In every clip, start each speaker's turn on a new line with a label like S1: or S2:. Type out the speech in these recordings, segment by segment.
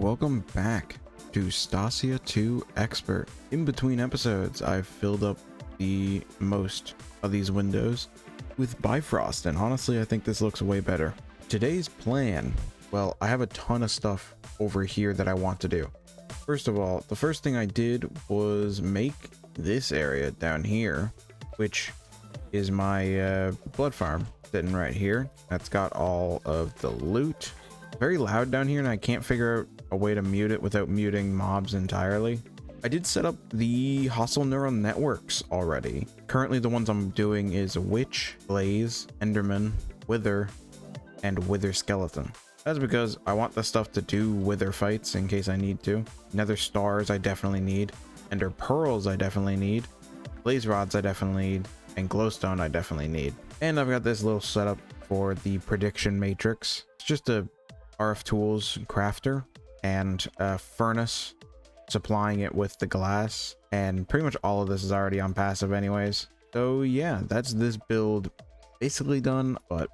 S1: welcome back to Stacia 2 Expert. In between episodes, I've filled up the most of these windows with Bifrost, and honestly, I think this looks way better. Today's plan, well, I have a ton of stuff over here that I want to do. First of all, the first thing I did was make this area down here, which is my blood farm sitting right here. That's got all of the loot. Very loud down here, and I can't figure out a way to mute it without muting mobs entirely. I did set up the hostile neural networks already. Currently, the ones I'm doing is Witch, Blaze, Enderman, Wither, and Wither Skeleton. That's because I want the stuff to do Wither fights in case I need to. Nether Stars I definitely need. Ender Pearls I definitely need. Blaze Rods I definitely need. And Glowstone I definitely need. And I've got this little setup for the Prediction Matrix. It's just a RF Tools crafter and a furnace supplying it with the glass, and pretty much all of this is already on passive anyways. So yeah, that's this build basically done, but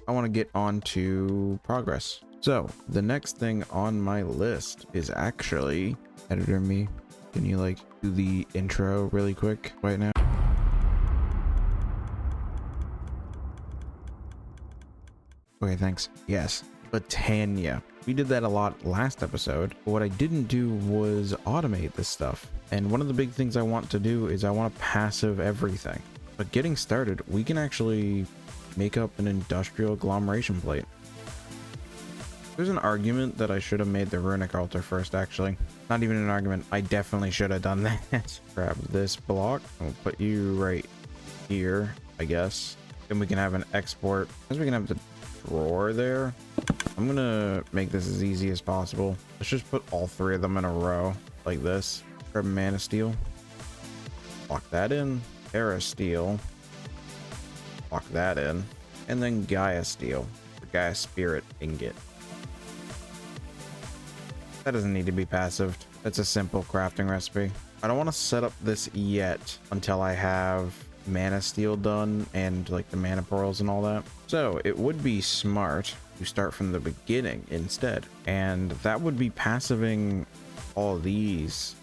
S1: I want to get on to progress. So the next thing on my list is actually editor me. Can you like do the intro really quick right now? Okay, thanks. Yes, Botania. We did that a lot last episode, but what I didn't do was automate this stuff. And one of the big things I want to do is I want to passive everything. But getting started, we can actually make up an industrial agglomeration plate. There's an argument that I should have made the runic altar first, actually. Not even an argument. I definitely should have done that. Grab this block. I'll put you right here, I guess. Then we can have an export. Because we can have the drawer there. I'm gonna make this as easy as possible. Let's just put all three of them in a row like this. Grab mana steel, lock that in. Terra steel, lock that in, and then Gaia steel, or Gaia spirit ingot. That doesn't need to be passive. That's a simple crafting recipe. I don't want to set up this yet until I have mana steel done and like the mana pearls and all that. So it would be smart to start from the beginning instead, and that would be passiving all these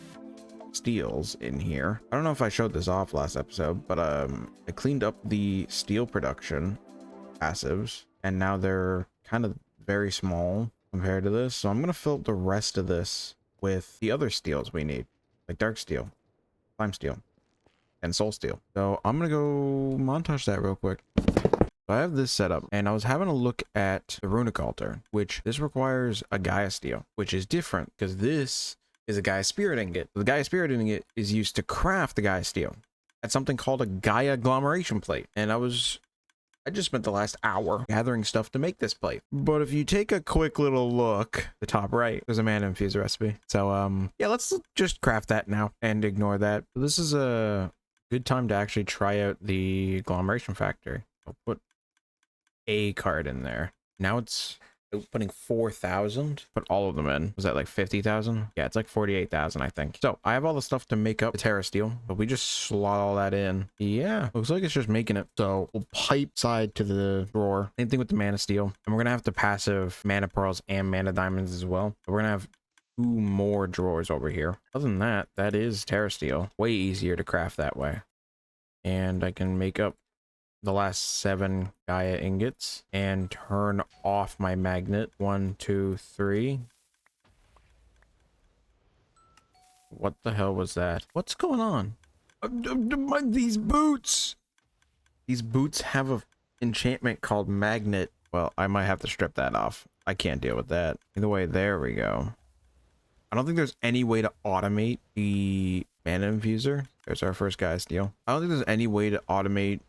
S1: steels in here. I don't know if I showed this off last episode, but I cleaned up the steel production passives, and now they're kind of very small compared to this. So I'm gonna fill up the rest of this with the other steels we need, like dark steel, lime steel, and soul steel. So I'm gonna go montage that real quick. So I have this set up, and I was having a look at the runic altar, which this requires a Gaia steel, which is different because this is a Gaia spirit ingot. The Gaia spirit ingot is used to craft the Gaia steel at something called a Gaia agglomeration plate. And I just spent the last hour gathering stuff to make this plate. But if you take a quick little look, the top right, there's a mana infuser recipe. So yeah, let's just craft that now and ignore that. This is a good time to actually try out the agglomeration factory. I'll put a card in there. Now it's putting 4,000. Put all of them in. Was that like 50,000? Yeah, it's like 48,000, I think. So I have all the stuff to make up the Terra steel, but we just slot all that in. Yeah, looks like it's just making it. So we'll pipe side to the drawer. Same thing with the mana steel, and we're gonna have to passive mana pearls and mana diamonds as well. We're gonna have 2 more drawers over here. Other than that, that is Terra steel. Way easier to craft that way. And I can make up the last 7 Gaia ingots and turn off my magnet. 1, 2, 3. What the hell was that? What's going on? These boots! These boots have a enchantment called magnet. Well, I might have to strip that off. I can't deal with that. Either way, there we go. I don't think there's any way to automate the mana infuser. There's our first Gaia steel. I don't think there's any way to automate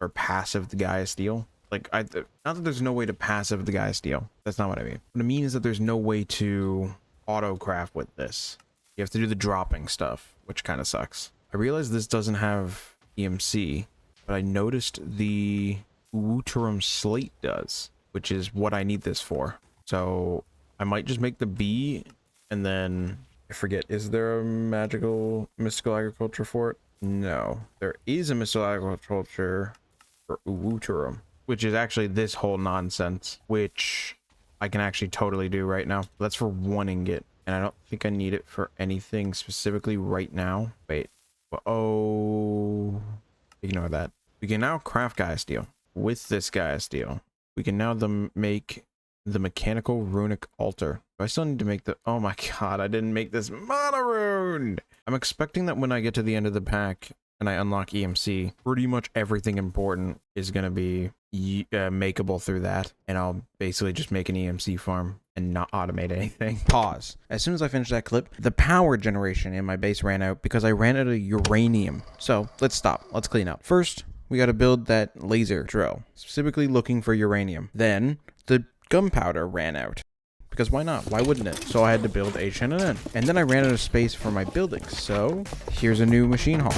S1: or passive the Gaia steel. Like, not that there's no way to passive the Gaia steel. That's not what I mean. What I mean is that there's no way to auto craft with this. You have to do the dropping stuff, which kind of sucks. I realize this doesn't have EMC, but I noticed the Wooterum slate does, which is what I need this for. So I might just make the B, and then I forget, is there a mystical agriculture for it? No, there is a mystical agriculture for Wooterum, which is actually this whole nonsense, which I can actually totally do right now. That's for one ingot, and I don't think I need it for anything specifically right now. Wait. Oh, ignore that. We can now craft Gaia steel. With this Gaia steel, we can now make the mechanical runic altar. I still need to make the... Oh my god, I didn't make this mana rune! I'm expecting that when I get to the end of the pack and I unlock EMC, pretty much everything important is going to be makeable through that, and I'll basically just make an EMC farm and not automate anything. Pause. As soon as I finished that clip, the power generation in my base ran out because I ran out of uranium. So let's stop. Let's clean up. First, we got to build that laser drill, specifically looking for uranium. Then the gunpowder ran out. Because why not? Why wouldn't it? So I had to build H and an N. And then I ran out of space for my buildings. So here's a new machine hall.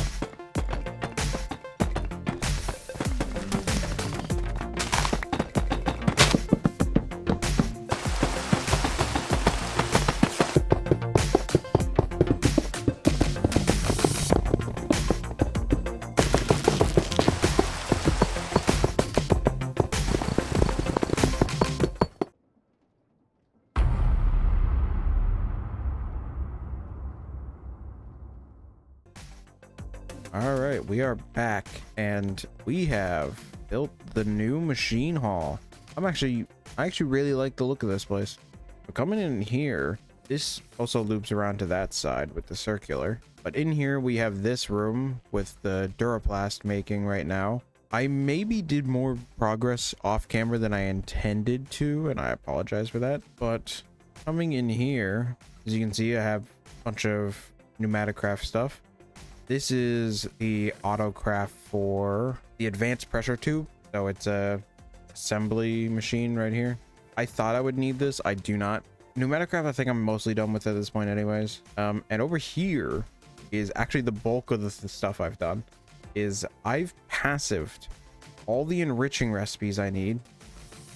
S1: All right, we are back and we have built the new machine hall. I actually really like the look of this place. But coming in here, this also loops around to that side with the circular. But in here we have this room with the Duraplast making right now. I maybe did more progress off camera than I intended to, and I apologize for that. But coming in here, as you can see, I have a bunch of pneumatic craft stuff. This is the autocraft for the advanced pressure tube. So it's a assembly machine right here. I thought I would need this. I do not. Pneumatic craft, I think I'm mostly done with at this point anyways. And over here is actually the bulk of the stuff I've done. Is I've passived all the enriching recipes I need,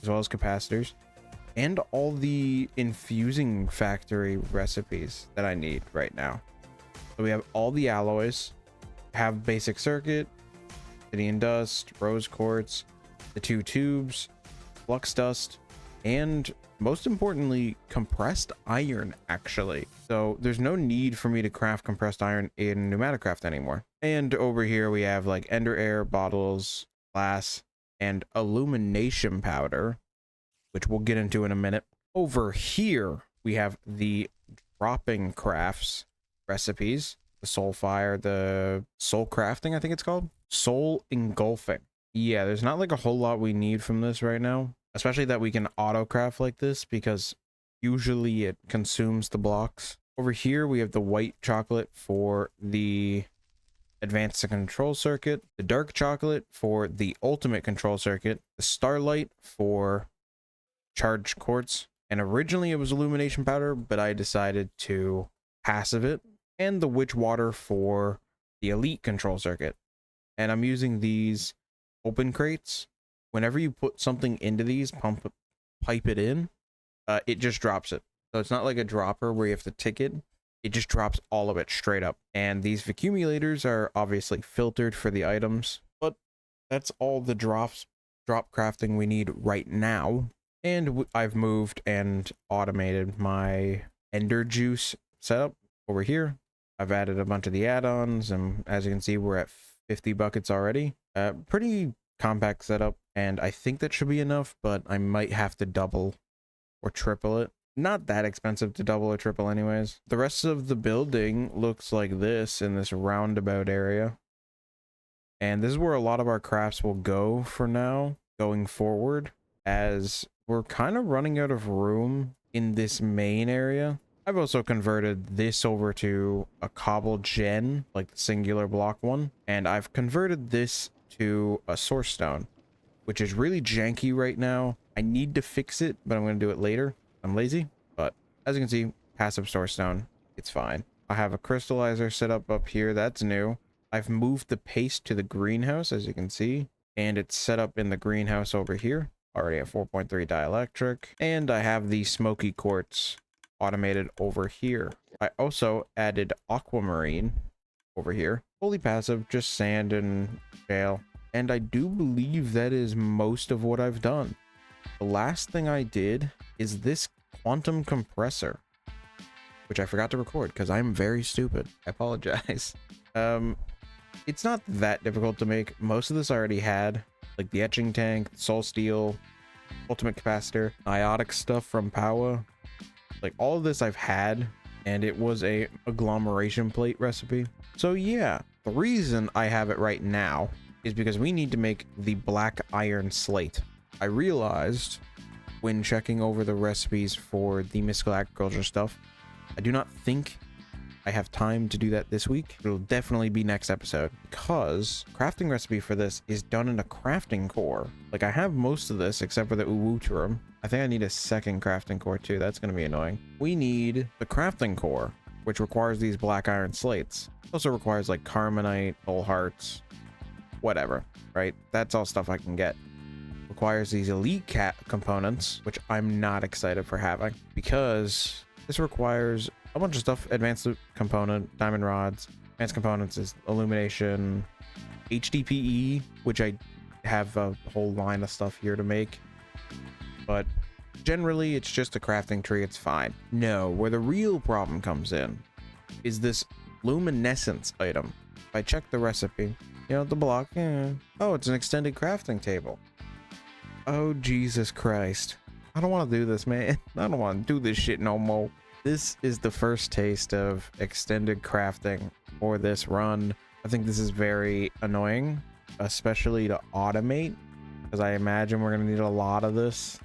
S1: as well as capacitors, and all the infusing factory recipes that I need right now. So we have all the alloys, have basic circuit, obsidian dust, rose quartz, the 2 tubes, flux dust, and most importantly, compressed iron, actually. So there's no need for me to craft compressed iron in pneumatic craft anymore. And over here we have like ender air bottles, glass, and illumination powder, which we'll get into in a minute. Over here we have the dropping crafts recipes, the soul fire, the soul crafting, I think it's called, soul engulfing. Yeah, there's not like a whole lot we need from this right now, especially that we can auto craft like this because usually it consumes the blocks. Over here we have the white chocolate for the advanced control circuit, the dark chocolate for the ultimate control circuit, the starlight for charged quartz, and originally it was illumination powder, but I decided to passive it, and the witch water for the elite control circuit. And I'm using these open crates. Whenever you put something into these, pipe it in, it just drops it. So it's not like a dropper where you have to tick it. It just drops all of it straight up. And these accumulators are obviously filtered for the items, but that's all the drop crafting we need right now. And I've moved and automated my ender juice setup over here. I've added a bunch of the add-ons, and as you can see, we're at 50 buckets already. Pretty compact setup, and I think that should be enough, but I might have to double or triple it. Not that expensive to double or triple anyways. The rest of the building looks like this in this roundabout area. And this is where a lot of our crafts will go for now, going forward, as we're kind of running out of room in this main area. I've also converted this over to a cobble gen, like the singular block one, and I've converted this to a source stone, which is really janky right now. I need to fix it, but I'm going to do it later. I'm lazy, but as you can see, passive source stone, it's fine. I have a crystallizer set up here. That's new. I've moved the paste to the greenhouse, as you can see, and it's set up in the greenhouse over here. Already at 4.3 dielectric, and I have the smoky quartz automated over here. I also added aquamarine over here. Fully passive, just sand and shale. And I do believe that is most of what I've done. The last thing I did is this quantum compressor, which I forgot to record because I'm very stupid. I apologize. It's not that difficult to make. Most of this I already had, like the etching tank, soul steel, ultimate capacitor, iotic stuff from Power. Like all of this I've had, and it was a agglomeration plate recipe. So yeah, the reason I have it right now is because we need to make the black iron slate. I realized when checking over the recipes for the mystical agriculture stuff, I do not think I have time to do that this week. It'll definitely be next episode because crafting recipe for this is done in a crafting core. Like I have most of this except for the Uwuturum. I think I need a second crafting core too. That's going to be annoying. We need the crafting core, which requires these black iron slates. It also requires like carbonite, whole hearts, whatever, right? That's all stuff I can get. Requires these elite cat components, which I'm not excited for having because this requires a bunch of stuff. Advanced component, diamond rods. Advanced components is illumination, HDPE, which I have a whole line of stuff here to make, but generally it's just a crafting tree. It's fine. No, where the real problem comes in is this luminescence item. If I check the recipe, you know, the block, oh, it's an extended crafting table. Oh, Jesus Christ. I don't want to do this, man. I don't want to do this shit no more. This is the first taste of extended crafting for this run. I think this is very annoying, especially to automate, because I imagine we're going to need a lot of this.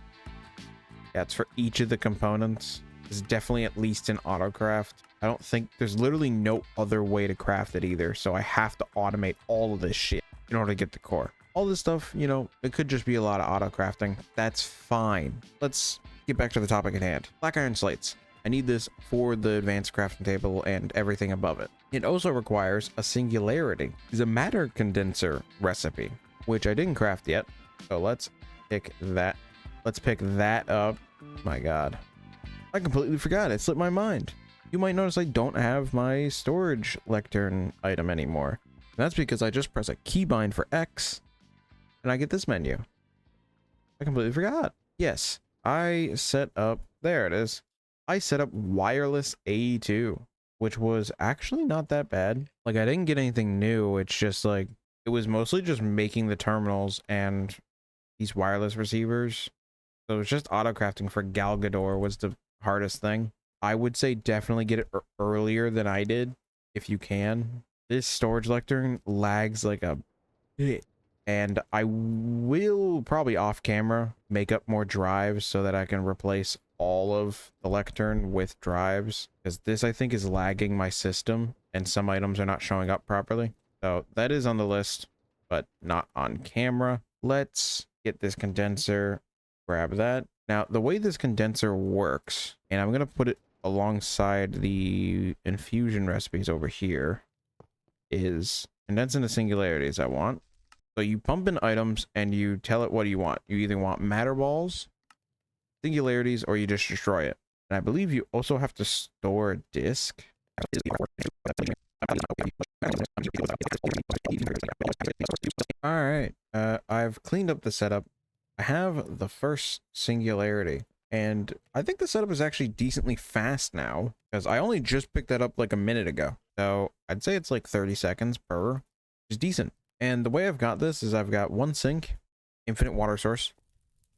S1: Yeah, it's for each of the components. It's definitely at least an auto craft. I don't think there's literally no other way to craft it either, so I have to automate all of this shit in order to get the core. All this stuff, you know, it could just be a lot of auto crafting. That's fine. Let's get back to the topic at hand. Black iron slates. I need this for the advanced crafting table and everything above it. It also requires a singularity. It's a matter condenser recipe, which I didn't craft yet. So let's pick that. Let's pick that up. My God, I completely forgot. It slipped my mind. You might notice I don't have my storage lectern item anymore. And that's because I just press a keybind for X and I get this menu. I completely forgot. Yes, I set up, there it is. I set up wireless AE2, which was actually not that bad. Like I didn't get anything new. It's just like, it was mostly just making the terminals and these wireless receivers. So it was just auto crafting for Gal Gador was the hardest thing. I would say definitely get it earlier than I did if you can. This storage lectern lags like a bit. And I will probably off camera make up more drives so that I can replace all of the lectern with drives, because this I think is lagging my system and some items are not showing up properly. So that is on the list, but not on camera. Let's get this condenser, grab that. Now the way this condenser works, and I'm going to put it alongside the infusion recipes over here, is condense into singularities I want. So you pump in items and you tell it what do you want. You either want matter balls, singularities, or you just destroy it. And I believe you also have to store a disk. All right, I've cleaned up the setup. I have the first singularity, and I think the setup is actually decently fast now because I only just picked that up like a minute ago. So I'd say it's like 30 seconds per, which is decent. And the way I've got this is I've got one sink, infinite water source,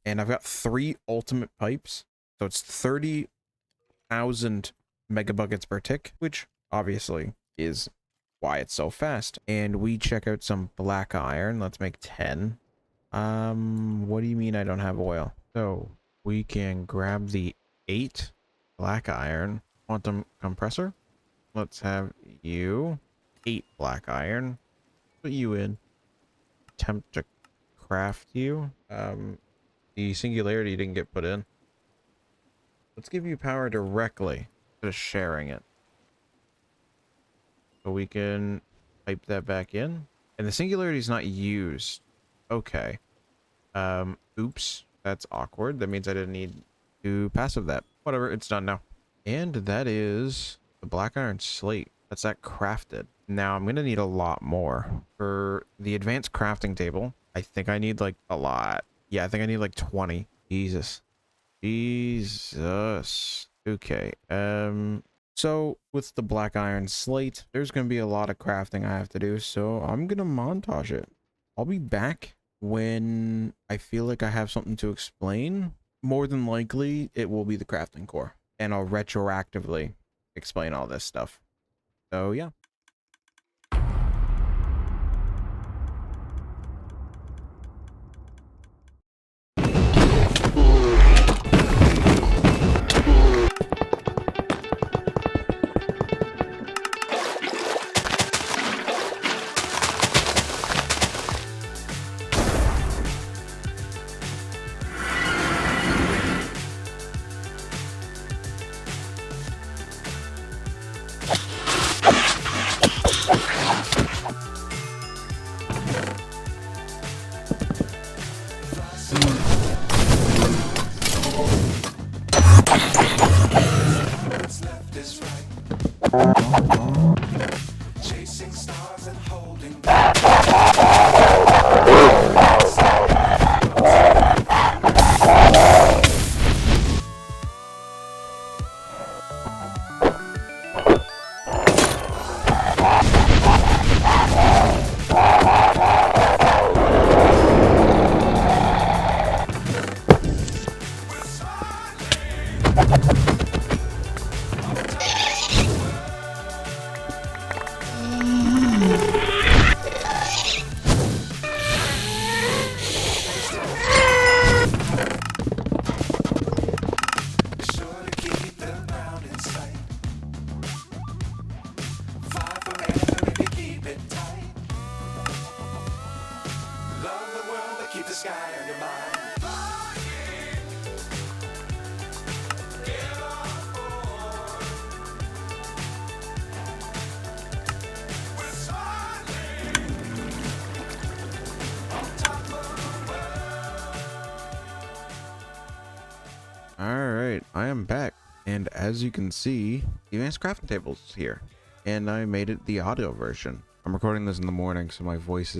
S1: and I've got 3 ultimate pipes. So it's 30,000 megabuckets per tick, which obviously is why it's so fast. And we check out some black iron. Let's make 10. What do you mean I don't have oil? So we can grab the 8 black iron quantum compressor. Let's have you 8 black iron. Put you in. Attempt to craft you. The singularity didn't get put in. Let's give you power directly instead of sharing it. So we can pipe that back in. And the singularity is not used. Okay. Oops. That's awkward. That means I didn't need to passive that. Whatever, it's done now. And that is the black iron slate. That's that crafted. Now I'm going to need a lot more. For the advanced crafting table, I think I need like a lot. Yeah, I think I need like 20. Jesus. Jesus. Okay. So with the black iron slate, there's gonna be a lot of crafting I have to do, so I'm gonna montage it. I'll be back when I feel like I have something to explain. More than likely, it will be the crafting core, and I'll retroactively explain all this stuff. So yeah.
S2: Chasing stars and holding sure to keep the ground in sight. Fly forever if you keep it tight. Love the world but keep the sky on your mind.
S1: All right, I am back, and as you can see, the advanced crafting table's here, and I made it the audio version. I'm recording this in the morning, so my voice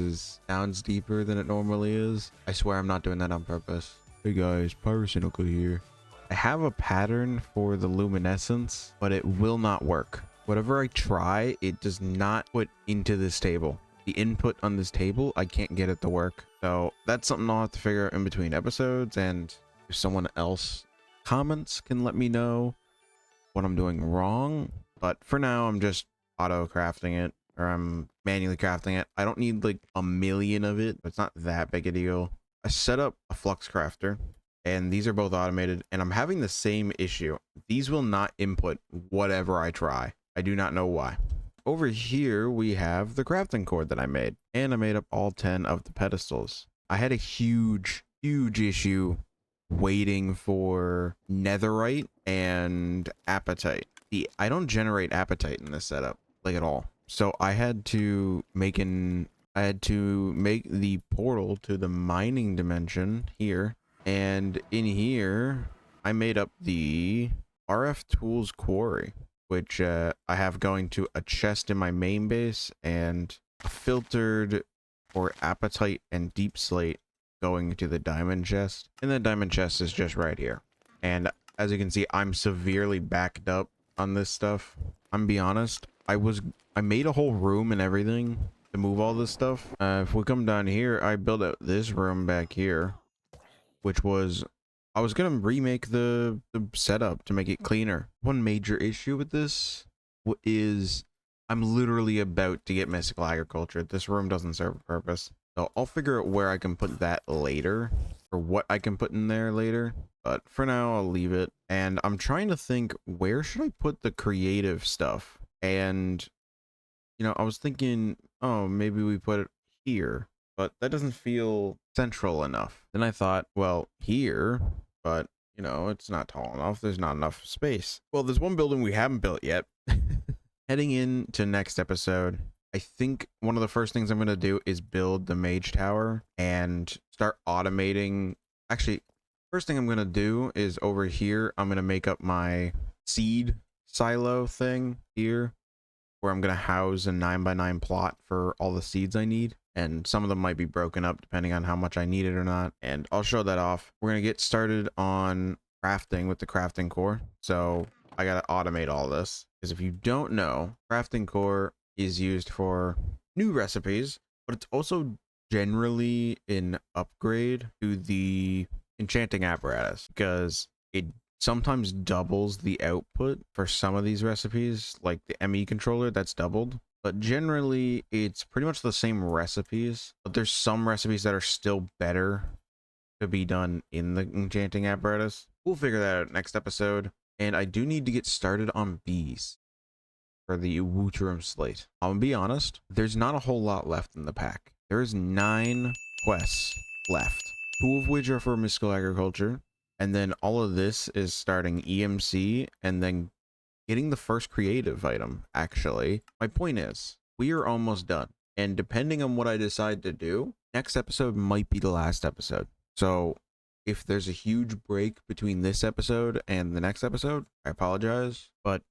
S1: sounds deeper than it normally is. I swear I'm not doing that on purpose. Hey guys, Pyrocynical here. I have a pattern for the luminescence, but it will not work. Whatever I try, it does not put into this table. The input on this table, I can't get it to work. So that's something I'll have to figure out in between episodes, and if someone else comments can let me know what I'm doing wrong. But for now, I'm just auto crafting it, or I'm manually crafting it. I don't need like a million of it. It's not that big a deal. I set up a flux crafter, and these are both automated, and I'm having the same issue. These will not input whatever I try. I do not know why. Over here, we have the crafting cord that I made, and I made up all 10 of the pedestals. I had a huge issue waiting for netherite and apatite. I don't generate apatite in this setup like at all. So I had to make the portal to the mining dimension here, and in here I made up the RF tools quarry, which I have going to a chest in my main base, and a filtered for apatite and deep slate going to the diamond chest, and the diamond chest is just right here. And as you can see, I'm severely backed up on this stuff. I'm be honest, I made a whole room and everything to move all this stuff. If we come down here, I built out this room back here, which was, I was gonna remake the setup to make it cleaner. One major issue with this is I'm literally about to get mystical agriculture. This room doesn't serve a purpose. So I'll figure out where I can put that later, or what I can put in there later. But for now, I'll leave it. And I'm trying to think, where should I put the creative stuff? And, you know, I was thinking, oh, maybe we put it here, but that doesn't feel central enough. Then I thought, well, here, but, you know, it's not tall enough. There's not enough space. Well, there's one building we haven't built yet. Heading into next episode, I think one of the first things I'm going to do is build the mage tower and start automating. Actually, first thing I'm going to do is over here, I'm going to make up my seed silo thing here. where I'm going to house a 9x9 plot for all the seeds I need. And some of them might be broken up depending on how much I need it or not. And I'll show that off. We're going to get started on crafting with the crafting core. So I got to automate all this, because if you don't know, crafting core is used for new recipes, but it's also generally an upgrade to the enchanting apparatus, because it sometimes doubles the output for some of these recipes, like the ME controller that's doubled. But generally it's pretty much the same recipes, but there's some recipes that are still better to be done in the enchanting apparatus. We'll figure that out next episode. And I do need to get started on bees for the Wooterum slate. I'm gonna be honest, there's not a whole lot left in the pack. There is 9 quests left, 2 of which are for mystical agriculture, and then all of this is starting EMC and then getting the first creative item. Actually, my point is, we are almost done, and depending on what I decide to do, next episode might be the last episode. So if there's a huge break between this episode and the next episode, I apologize, but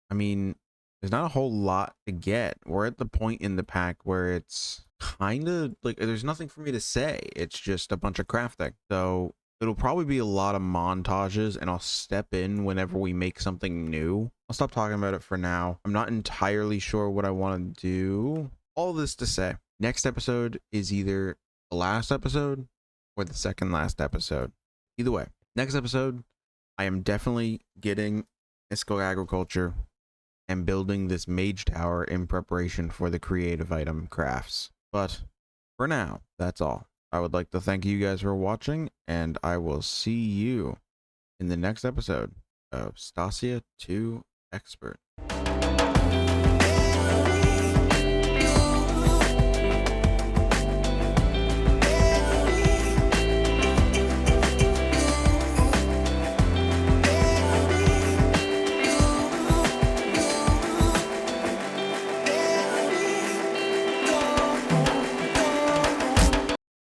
S1: I mean, there's not a whole lot to get. We're at the point in the pack where it's kind of like there's nothing for me to say. It's just a bunch of crafting. So it'll probably be a lot of montages, and I'll step in whenever we make something new. I'll stop talking about it for now. I'm not entirely sure what I want to do. All this to say, next episode is either the last episode or the second last episode. Either way, next episode, I am definitely getting mystical agriculture and building this mage tower in preparation for the creative item crafts. But for now, that's all. I would like to thank you guys for watching, and I will see you in the next episode of Stacia 2 Expert.